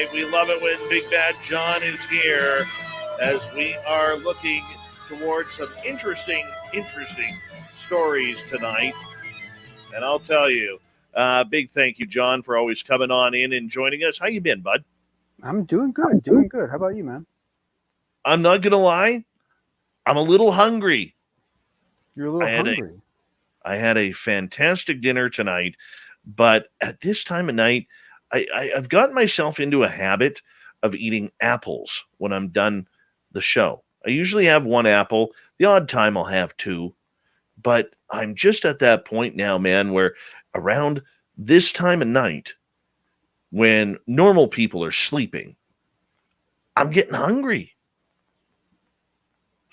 right. We love it when Big Bad John is here as we are looking towards some interesting stories tonight. And I'll tell you, big thank you, John, for always coming on in and joining us. How you been, bud? I'm doing good. Doing good. How about you, man? I'm not going to lie. I'm a little hungry. You're a little hungry. I had a fantastic dinner tonight, but at this time of night, I've gotten myself into a habit of eating apples when I'm done the show. I usually have one apple. The odd time I'll have two. But I'm just at that point now, man, where around this time of night, when normal people are sleeping, I'm getting hungry.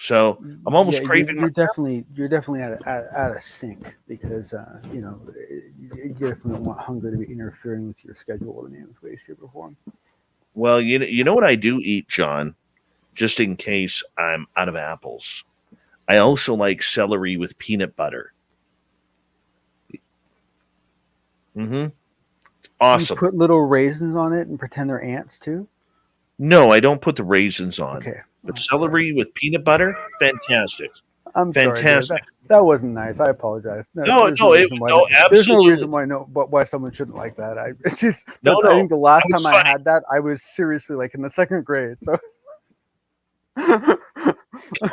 So I'm almost craving. You're definitely out of sync because you definitely don't want hunger to be interfering with your schedule in any way, shape, or form. Well, you know what I do eat, John, just in case I'm out of apples. I also like celery with peanut butter. Mm-hmm. Awesome. You put little raisins on it and pretend they're ants too? No, I don't put the raisins on. Okay. But celery with peanut butter, fantastic. I'm fantastic. Sorry, that wasn't nice. I apologize. Absolutely. There's no reason why someone shouldn't like that. I think the last time I had that, I was seriously like in the second grade. So. Come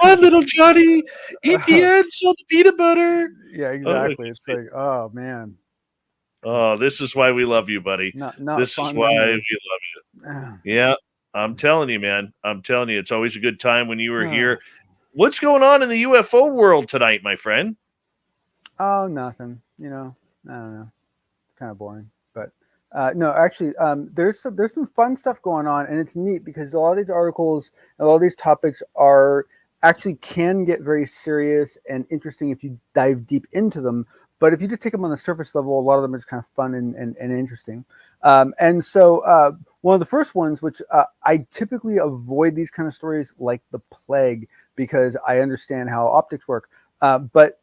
on, little Johnny, eat the ants on the peanut butter. Yeah, exactly. It's like, oh man. Oh, this is why we love you, buddy. This is why we love you. Yeah, I'm telling you, man. I'm telling you, it's always a good time when you were here. What's going on in the UFO world tonight, my friend? Oh, nothing. I don't know. It's kind of boring. But no, actually, there's some fun stuff going on, and it's neat because a lot of these articles and a lot of these topics actually can get very serious and interesting if you dive deep into them. But if you just take them on the surface level, a lot of them are just kind of fun and interesting. And so one of the first ones, which I typically avoid these kind of stories like the plague because I understand how optics work. But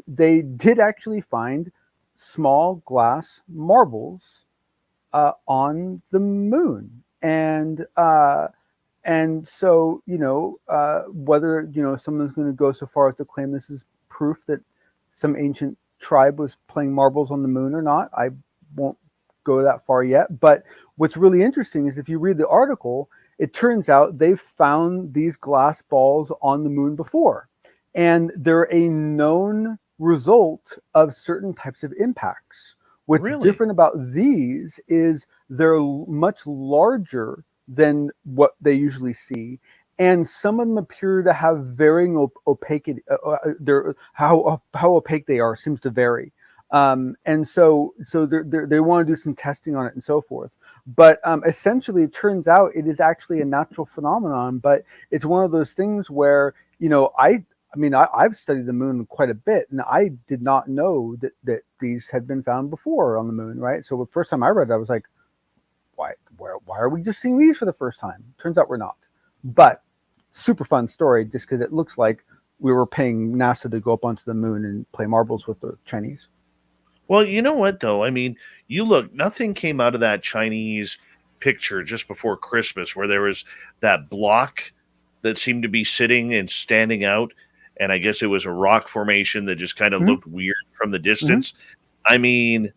they did actually find small glass marbles on the moon. And so, whether, someone's going to go so far as to claim this is proof that some ancient tribe was playing marbles on the moon or not, I won't go that far yet. But what's really interesting is if you read the article, it turns out they've found these glass balls on the moon before. And they're a known result of certain types of impacts. What's different about these is they're much larger than what they usually see. And some of them appear to have varying opacity. How opaque they are seems to vary. And so they want to do some testing on it and so forth. But essentially, it turns out it is actually a natural phenomenon. But it's one of those things where, I've studied the moon quite a bit, and I did not know that these had been found before on the moon, right? So the first time I read it, I was like, why are we just seeing these for the first time? Turns out we're not. But super fun story just because it looks like we were paying NASA to go up onto the moon and play marbles with the Chinese. Well, you know what, though? I mean, you look, nothing came out of that Chinese picture just before Christmas where there was that block that seemed to be sitting and standing out. And I guess it was a rock formation that just kind of looked weird from the distance. I mean,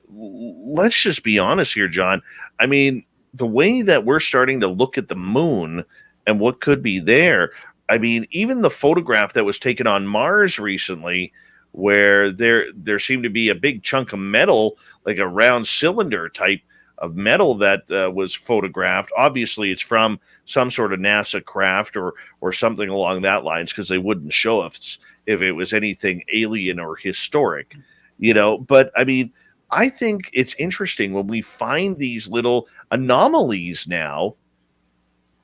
let's just be honest here, John. I mean, the way that we're starting to look at the moon and what could be there, I mean, even the photograph that was taken on Mars recently, where there seemed to be a big chunk of metal, like a round cylinder type of metal that was photographed. Obviously, it's from some sort of NASA craft or something along that lines, because they wouldn't show us if it was anything alien or historic, But I mean, I think it's interesting when we find these little anomalies now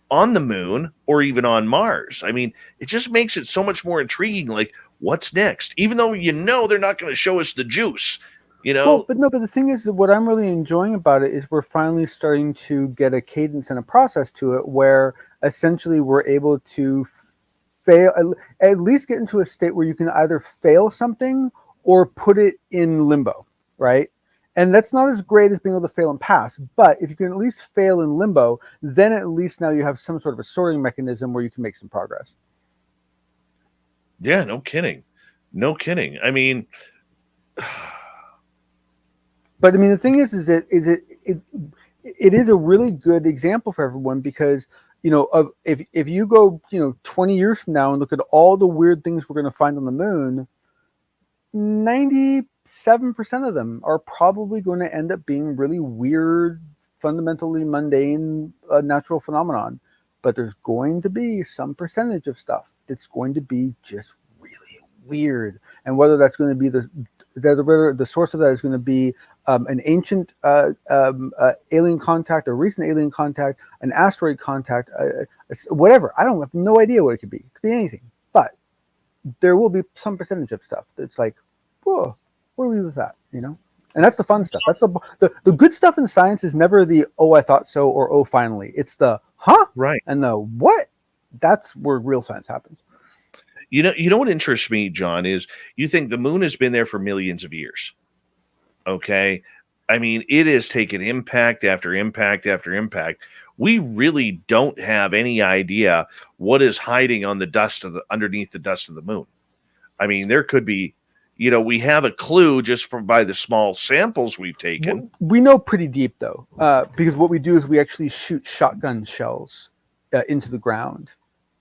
on the moon or even on Mars. I mean, it just makes it so much more intriguing. Like, what's next? Even though they're not going to show us the juice, Well, but the thing is, what I'm really enjoying about it is we're finally starting to get a cadence and a process to it where essentially we're able to fail, at least get into a state where you can either fail something or put it in limbo, right? And that's not as great as being able to fail and pass. But if you can at least fail in limbo, then at least now you have some sort of a sorting mechanism where you can make some progress. Yeah, no kidding. No kidding. I mean, but I mean, the thing is it is a really good example for everyone, because if you go 20 years from now and look at all the weird things we're going to find on the moon, 97% of them are probably going to end up being really weird, fundamentally mundane natural phenomenon. But there's going to be some percentage of stuff that's going to be just really weird, and whether that's going to be the source of that is going to be an ancient alien contact, a recent alien contact, an asteroid contact, whatever. I have no idea what it could be. It could be anything. But there will be some percentage of stuff that's like, whoa, what are we with that? And that's the fun stuff. That's the good stuff in science is never the, oh, I thought so, or oh, finally. It's the, huh? Right. And the what? That's where real science happens. You know what interests me, John, is you think the moon has been there for millions of years. Okay. I mean, it has taken impact after impact after impact. We really don't have any idea what is hiding on the dust underneath the dust of the moon. I mean, there could be, we have a clue just by the small samples we've taken. We know pretty deep though, because what we do is we actually shoot shotgun shells into the ground,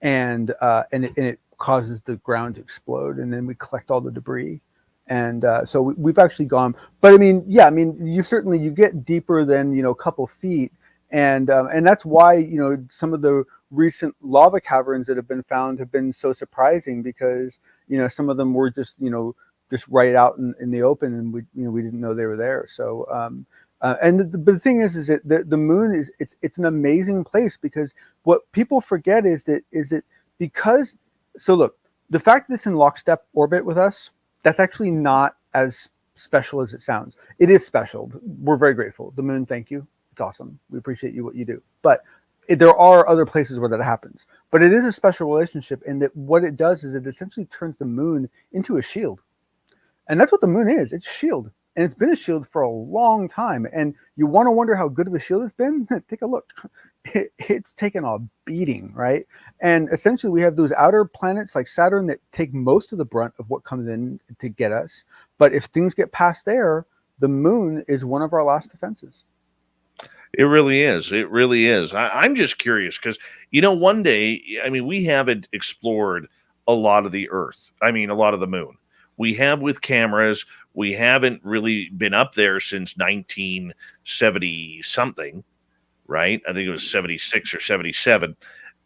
and it causes the ground to explode, and then we collect all the debris. And so we've actually gone, but I mean, yeah, I mean, you get deeper than, a couple feet. And that's why, some of the recent lava caverns that have been found have been so surprising, because, some of them were just right out in the open, and we didn't know they were there. So, but the thing is that the moon it's an amazing place, because what people forget is that because, so look, the fact that it's in lockstep orbit with us, that's actually not as special as it sounds. It is special. We're very grateful. The moon, thank you. It's awesome. We appreciate what you do. But there are other places where that happens. But it is a special relationship, and that what it does is it essentially turns the moon into a shield. And that's what the moon is. It's a shield. And it's been a shield for a long time. And you want to wonder how good of a shield it's been? Take a look. It's taken a beating, right? And essentially we have those outer planets like Saturn that take most of the brunt of what comes in to get us. But if things get past there, the moon is one of our last defenses. It really is. It really is. I'm just curious because, one day, I mean, we haven't explored a lot of the Earth. I mean, a lot of the moon. We have with cameras. We haven't really been up there since 1970 something, right? I think it was 76 or 77.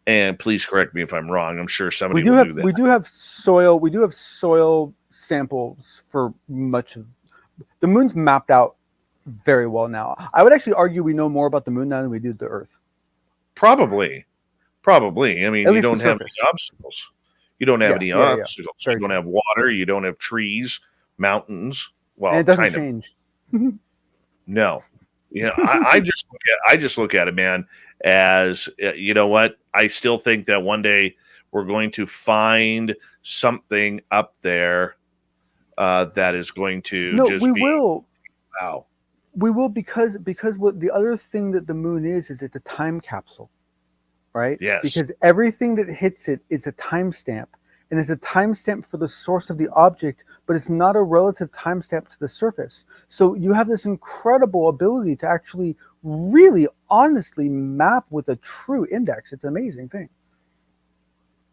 And please correct me if I'm wrong. I'm sure somebody will do that. We do have soil samples for much of the moon's mapped out very well now. I would actually argue we know more about the moon now than we do the Earth. Probably. I mean, you don't have any obstacles. You don't have any obstacles. You don't have water. You don't have trees, mountains. Well, and it doesn't change. No. I just look at it, man, as you know what? I still think that one day we're going to find something up there that is going to will. Wow. We will, because what the other thing that the moon is it's a time capsule, right? Yes. Because everything that hits it is a timestamp, and it's a timestamp for the source of the object, but it's not a relative timestamp to the surface. So you have this incredible ability to actually really honestly map with a true index. It's an amazing thing.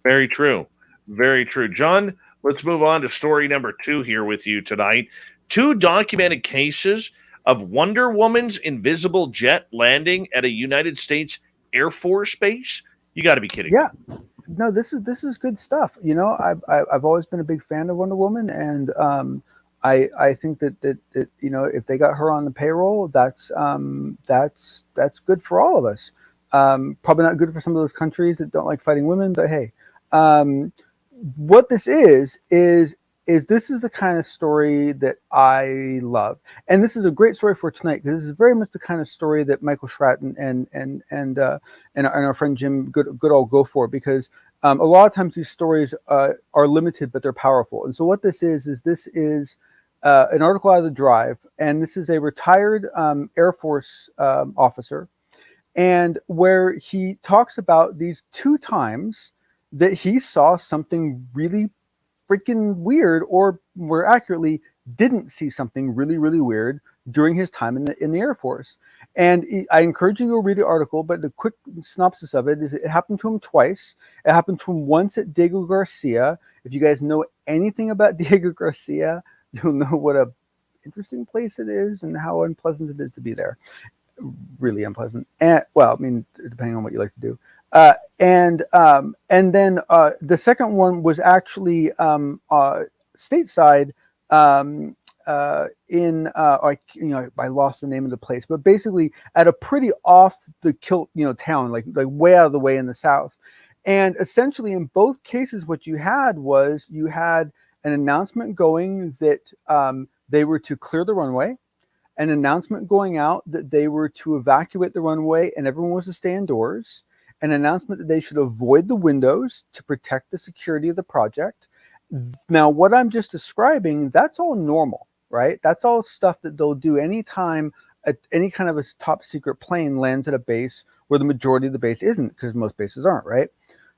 Very true. Very true. John, let's move on to story number 2 here with you tonight. 2 documented cases of Wonder Woman's invisible jet landing at a United States Air Force base. You got to be kidding. Yeah. No, this is good stuff. I've always been a big fan of Wonder Woman, and I think that if they got her on the payroll, that's good for all of us. Probably not good for some of those countries that don't like fighting women, but hey, what this is this is the kind of story that I love, and this is a great story for tonight, because this is very much the kind of story that Michael Stratton and our friend Jim Goodall go for, because a lot of times these stories are limited, but they're powerful. And so what this is an article out of the Drive, and this is a retired Air Force officer, and where he talks about these 2 times that he saw something really freaking weird, or more accurately, didn't see something really, really weird during his time in the Air Force. And I encourage you to go read the article, but the quick synopsis of it is it happened to him twice. It happened to him once at Diego Garcia. If you guys know anything about Diego Garcia, you'll know what a interesting place it is and how unpleasant it is to be there. Really unpleasant. And well, I mean, depending on what you like to do. And then the second one was actually stateside in I lost the name of the place, but basically at a pretty off the kilt town, like way out of the way in the south. And essentially in both cases, what you had was you had an announcement going that they were to clear the runway, an announcement going out that they were to evacuate the runway and everyone was to stay indoors, an announcement that they should avoid the windows to protect the security of the project. Now, what I'm just describing, that's all normal, right? That's all stuff that they'll do anytime any kind of a top secret plane lands at a base where the majority of the base isn't, because most bases aren't, right?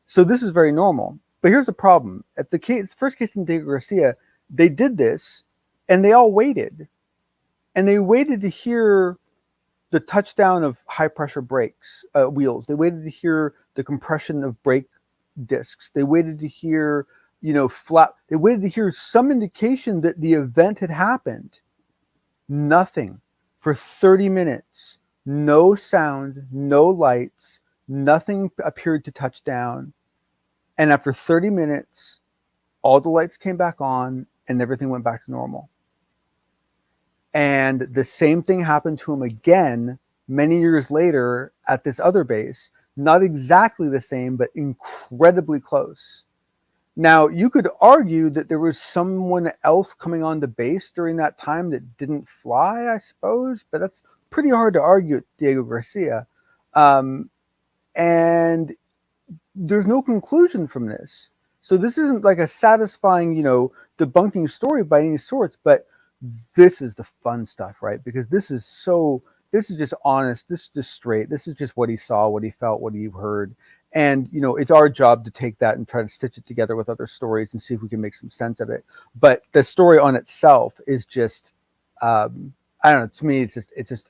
So this is very normal. But here's the problem. At the first case in Diego Garcia, they did this and they all waited. And they waited to hear the touchdown of high pressure brakes, wheels. They waited to hear the compression of brake discs. They waited to hear, they waited to hear some indication that the event had happened. Nothing for 30 minutes. No sound, no lights, nothing appeared to touch down. And after 30 minutes, all the lights came back on and everything went back to normal. And the same thing happened to him again many years later at this other base. Not exactly the same, but incredibly close. Now, you could argue that there was someone else coming on the base during that time that didn't fly, I suppose, but that's pretty hard to argue at Diego Garcia. And there's no conclusion from this. So this isn't like a satisfying, debunking story by any sorts, but this is the fun stuff, right? Because this is just honest. This is just straight. This is just what he saw, what he felt, what he heard. And, it's our job to take that and try to stitch it together with other stories and see if we can make some sense of it. But the story on itself is just, I don't know, to me, it's just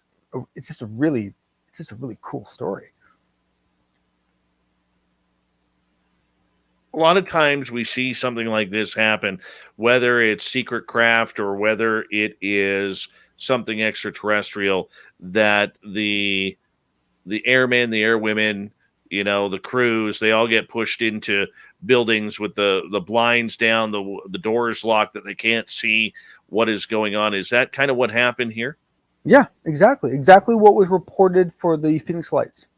a really cool story. A lot of times we see something like this happen, whether it's secret craft or whether it is something extraterrestrial, that the airmen, the airwomen, the crews, they all get pushed into buildings with the blinds down, the doors locked, that they can't see what is going on. Is that kind of what happened here? Yeah, exactly what was reported for the Phoenix Lights.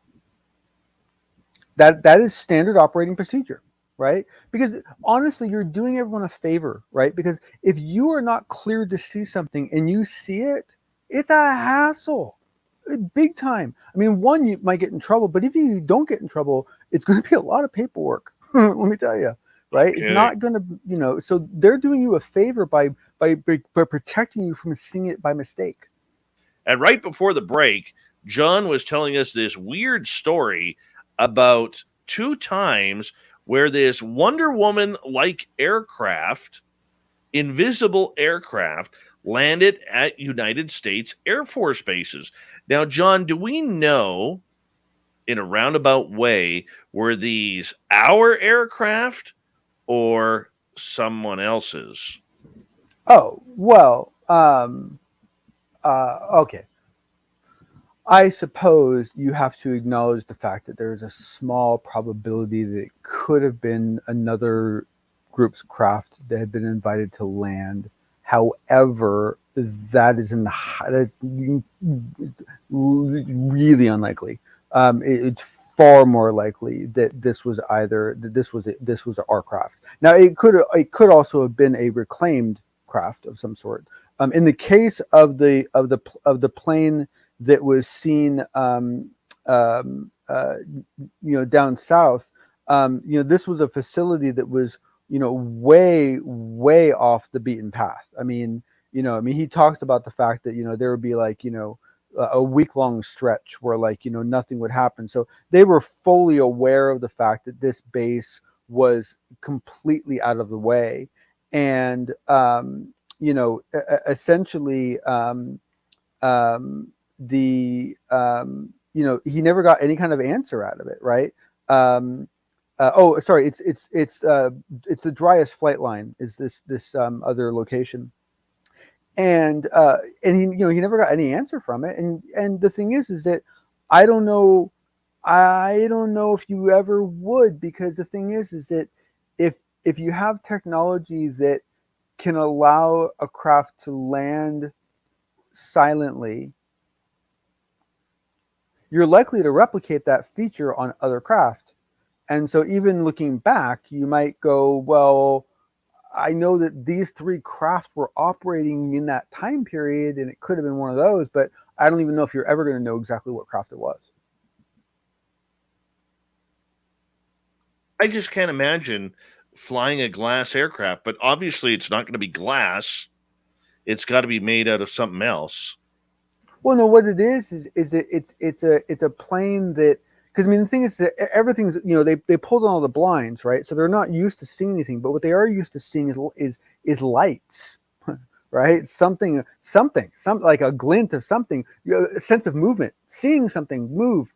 That is standard operating procedure. Right? Because honestly, you're doing everyone a favor, right? Because if you are not cleared to see something and you see it, it's a hassle, big time. I mean, one, you might get in trouble, but if you don't get in trouble, it's going to be a lot of paperwork. Let me tell you, right? Okay. It's not going to, so they're doing you a favor by protecting you from seeing it by mistake. And right before the break, Jon was telling us this weird story about 2 times where this Wonder Woman-like aircraft, invisible aircraft, landed at United States Air Force bases. Now, Jon, do we know, in a roundabout way, were these our aircraft or someone else's? Oh, well, okay. I suppose you have to acknowledge the fact that there's a small probability that it could have been another group's craft that had been invited to land. However, that is that's really unlikely. It's far more likely that this was our craft. Now, it could also have been a reclaimed craft of some sort. In the case of the plane that was seen, down south, this was a facility that was, way off the beaten path. I mean, You know, I mean, he talks about the fact that, there would be like, a week-long stretch where like, nothing would happen. So they were fully aware of the fact that this base was completely out of the way. And, essentially, he never got any kind of answer out of it. Right. Sorry. It's the driest flight line is this other location. And he never got any answer from it. And the thing is that I don't know if you ever would, because the thing is that if you have technology that can allow a craft to land silently, you're likely to replicate that feature on other craft. And so even looking back, you might go, well, I know that these three craft were operating in that time period, and it could have been one of those, but I don't even know if you're ever going to know exactly what craft it was. I just can't imagine flying a glass aircraft, but obviously it's not going to be glass. It's got to be made out of something else. Well, no, what it is it's a plane that, because I mean the thing is that everything's, they pulled on all the blinds, right? So they're not used to seeing anything, but what they are used to seeing is lights, right? Something like a glint of something, a sense of movement, seeing something move.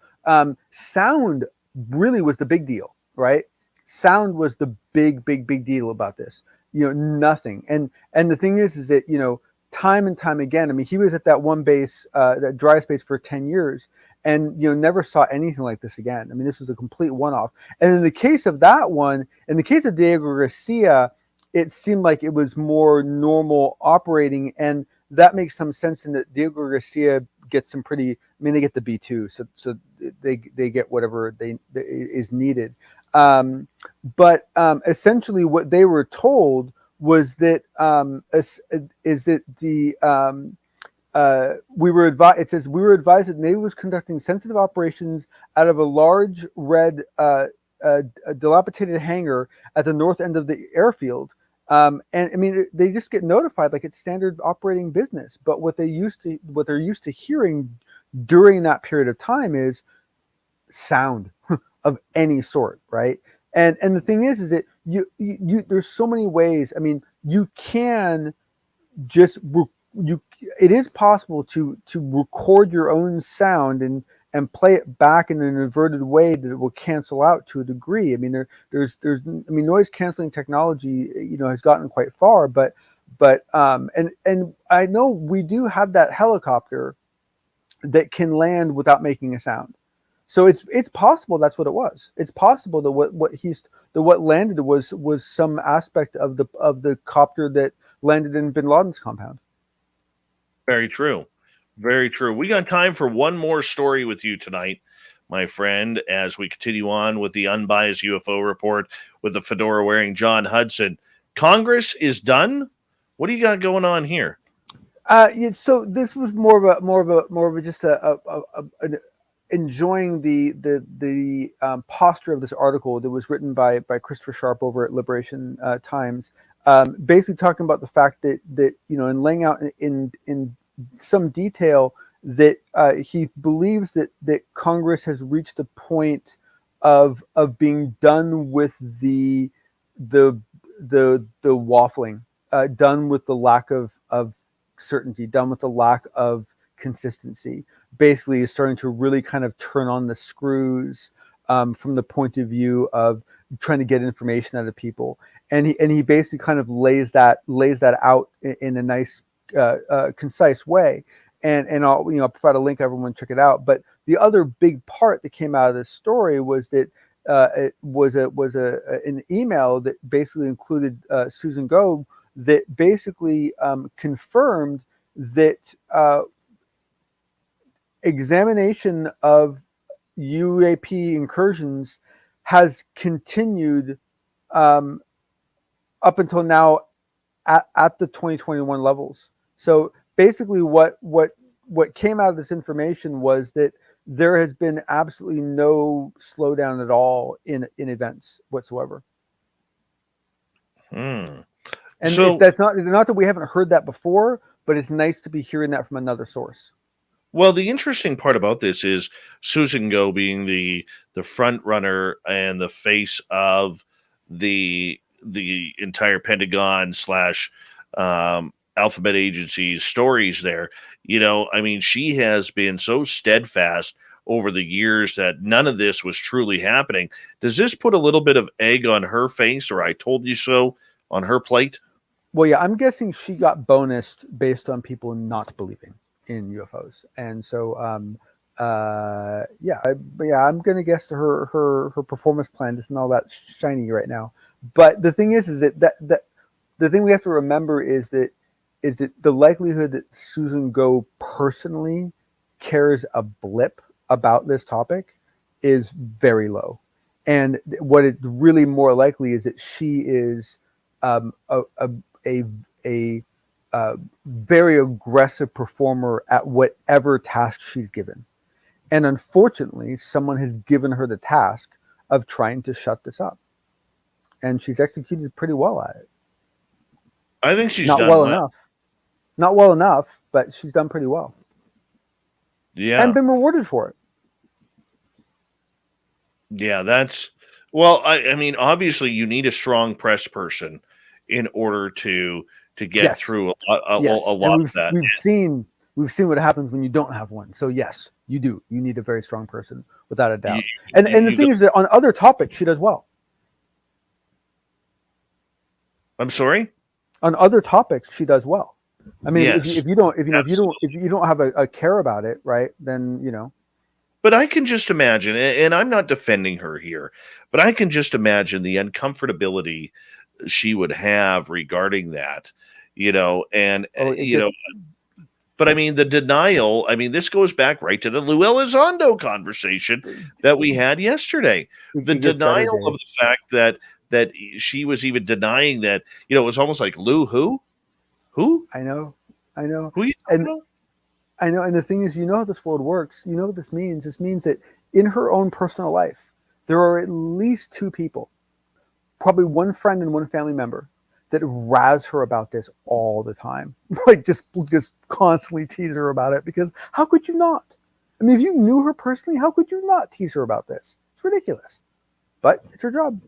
Sound really was the big deal, right? Sound was the big deal about this. Nothing. And the thing is that, time and time again, I mean, he was at that one base, that dry space for 10 years, and never saw anything like this again. I mean, this was a complete one-off. And in the case of that one, in the case of Diego Garcia, it seemed like it was more normal operating, and that makes some sense in that Diego Garcia gets some pretty, I mean, they get the B2, so they get whatever is needed. But essentially what they were told was that we were advised. It says we were advised that Navy was conducting sensitive operations out of a large red dilapidated hangar at the north end of the airfield. And I mean, they just get notified like it's standard operating business. But what they're used to hearing during that period of time is sound of any sort, right? And the thing is that you there's so many ways. I mean, you can just it is possible to record your own sound and play it back in an inverted way that it will cancel out to a degree. I mean, there's noise canceling technology, has gotten quite far, but and I know we do have that helicopter that can land without making a sound. So it's possible that's what it was. It's possible that what landed was some aspect of the copter that landed in Bin Laden's compound. Very true. Very true. We got time for one more story with you tonight, my friend, as we continue on with the Unbiased UFO Report with the fedora wearing Jon Hudson. Congress is done. What do you got going on here? So this was more of a just enjoying the posture of this article that was written by Christopher Sharp over at Liberation Times, basically talking about the fact that in laying out in some detail that he believes that Congress has reached the point of being done with the waffling, done with the lack of certainty, done with the lack of consistency. Basically is starting to really kind of turn on the screws from the point of view of trying to get information out of people. And he basically kind of lays that out in a nice, concise way. And I'll provide a link, everyone check it out. But the other big part that came out of this story was that it was an email that basically included Susan Go that basically confirmed that examination of UAP incursions has continued up until now at the 2021 levels. So basically what came out of this information was that there has been absolutely no slowdown at all in events whatsoever. And So that's not that we haven't heard that before, but it's nice to be hearing that from another source. Well, the interesting part about this is Susan Go being the front runner and the face of the entire Pentagon slash Alphabet Agency's stories there. I mean, she has been so steadfast over the years that none of this was truly happening. Does this put a little bit of egg on her face, or I told you so, on her plate? Well, yeah, I'm guessing she got bonused based on people not believing in UFOs, and so I'm gonna guess her performance plan isn't all that shiny right now. But the thing is that the thing we have to remember is that the likelihood that Susan Go personally cares a blip about this topic is very low, and what is really more likely is that she is a very aggressive performer at whatever task she's given. And unfortunately, someone has given her the task of trying to shut this up. And she's executed pretty well at it. I think she's not done well well. enough. Not well enough, but she's done pretty well. Yeah. And been rewarded for it. Yeah, that's well, I mean, obviously you need a strong press person in order to get Yes. through a Yes. lot And of that. we've seen what happens when you don't have one. So yes, you do. You need a very strong person, without a doubt. You- and you the thing go- is that on other topics, she does well. I'm sorry? On other topics, she does well. I mean, Yes, if you don't have a care about it, right? Then but I can just imagine, and I'm not defending her here, but I can just imagine the uncomfortability she would have regarding that, and but I mean, the denial, I mean, this goes back right to the Lou Elizondo conversation that we had yesterday. The denial of the fact that she was even denying that, it was almost like, Lou who? Who? I know. Who you And know? I know. And the thing is, how this world works. You know what this means? This means that in her own personal life, there are at least two people, probably one friend and one family member, that razz her about this all the time. Like just constantly tease her about it, because how could you not? I mean, if you knew her personally, how could you not tease her about this? It's ridiculous. But it's her job.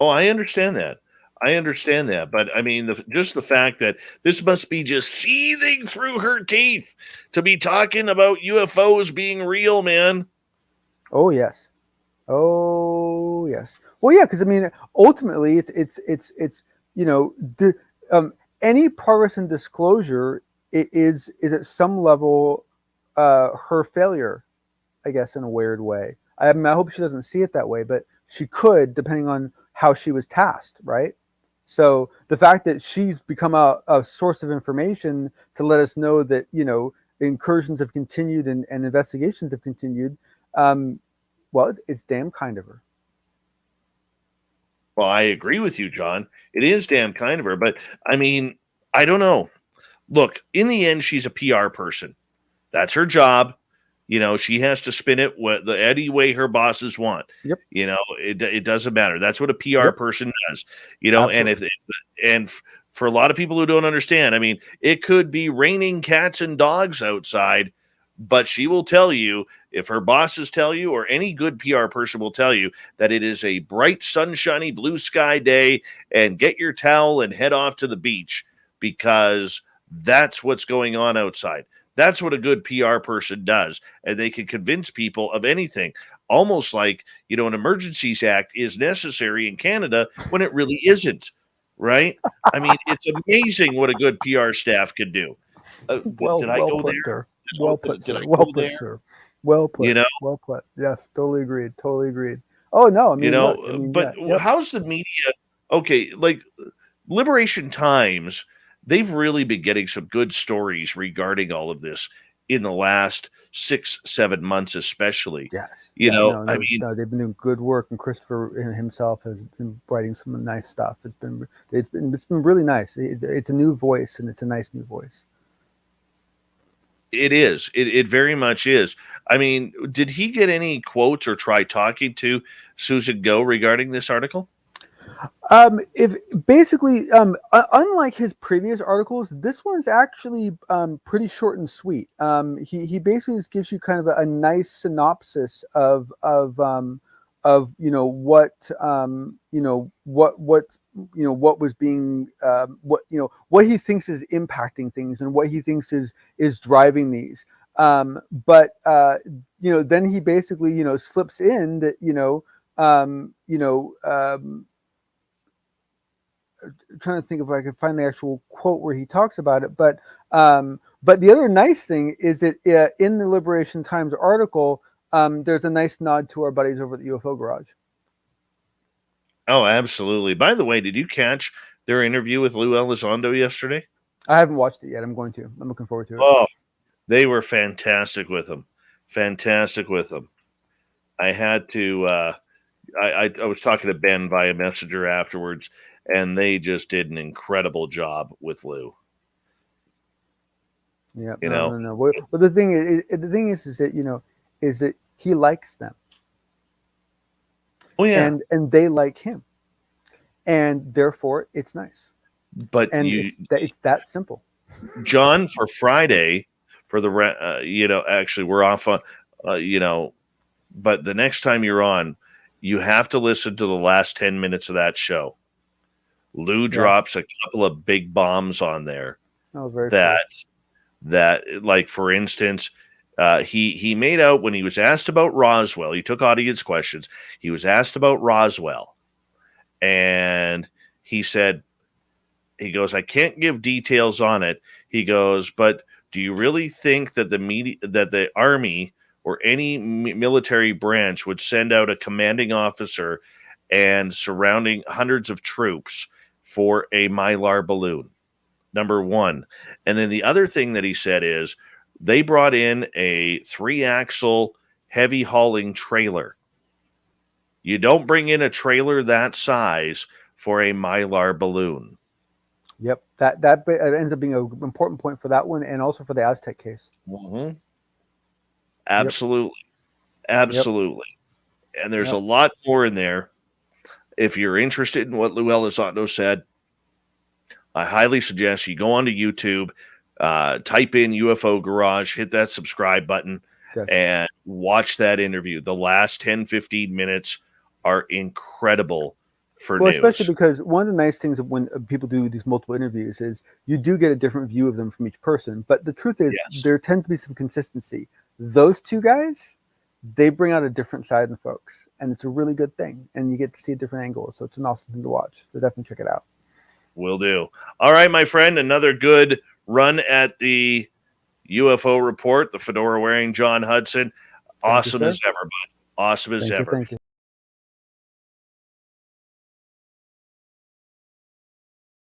Oh, I understand that. But I mean, just the fact that this must be just seething through her teeth to be talking about UFOs being real, man. Oh yes. Oh yes. Well, yeah, because I mean, ultimately, it's any partisan disclosure is at some level her failure, I guess, in a weird way. I mean, I hope she doesn't see it that way, but she could, depending on how she was tasked, right? So the fact that she's become a source of information to let us know that incursions have continued and investigations have continued. Well, it's damn kind of her. Well, I agree with you, John. It is damn kind of her, but I mean, I don't know. Look, in the end, she's a PR person. That's her job. She has to spin it any way her bosses want. Yep. It doesn't matter. That's what a PR person does. Absolutely. And for a lot of people who don't understand, I mean, it could be raining cats and dogs outside, but she will tell you, if her bosses tell you, or any good PR person will tell you, that it is a bright, sunshiny, blue sky day, and get your towel and head off to the beach, because that's what's going on outside. That's what a good PR person does. And they can convince people of anything, almost like, an Emergencies Act is necessary in Canada when it really isn't, right? I mean, it's amazing what a good PR staff can do. Did I go there? Well put, Did sir. I Well go put, there? sir. Well put. You know, Well put. Yes, totally agreed. Totally agreed. Oh no, I mean, look, I mean, but yeah, yep. how's the media? Okay, like Liberation Times, they've really been getting some good stories regarding all of this in the last 6-7 months, especially. Yes. I No, mean, they've been doing good work, and Christopher himself has been writing some nice stuff. It's been really nice. It's a new voice, and it's a nice new voice. it is. It very much is. I mean, did he get any quotes or try talking to Susan Go regarding this article? If basically, unlike his previous articles, this one's actually pretty short and sweet. He basically just gives you kind of a nice synopsis of what was being what he thinks is impacting things and what he thinks is driving these. But then he basically slips in that trying to think if I can find the actual quote where he talks about it. But the other nice thing is that in the Liberation Times article, there's a nice nod to our buddies over at the UFO Garage. Oh, absolutely. By the way, did you catch their interview with Lou Elizondo yesterday? I haven't watched it yet. I'm going to. I'm looking forward to it. Oh, they were fantastic with him. Fantastic with him. I had to. I was talking to Ben via Messenger afterwards, and they just did an incredible job with Lou. Yeah, no. Well, the thing is that is that he likes them. Oh yeah, and they like him, and therefore it's nice. But it's that simple. John, for Friday, for the actually we're off on but the next time you're on, you have to listen to the last 10 minutes of that show. Lou drops a couple of big bombs on there. Oh, very that like, for instance, he made out when he was asked about Roswell. He took audience questions. He was asked about Roswell, and he said, he goes, I can't give details on it. He goes, but do you really think that the Army or any military branch would send out a commanding officer and surrounding hundreds of troops for a Mylar balloon? Number one. And then the other thing that he said is they brought in a 3-axle heavy hauling trailer. You don't bring in a trailer that size for a Mylar balloon. Yep, that ends up being an important point for that one, and also for the Aztec case. Mm-hmm. Absolutely. Yep. Absolutely. Yep. And there's a lot more in there. If you're interested in what Lou Elizondo said, I highly suggest you go onto YouTube, type in UFO Garage, hit that subscribe button, and watch that interview. The last 10, 15 minutes are incredible for news. Especially because one of the nice things when people do these multiple interviews is you do get a different view of them from each person. But the truth is, there tends to be some consistency. Those two guys, they bring out a different side of the folks, and it's a really good thing. And you get to see a different angle, so it's an awesome thing to watch. So definitely check it out. Will do. All right, my friend, another good run at the UFO report. The fedora wearing Jon Hudson. Awesome as ever, bud. Awesome as ever. Thank you.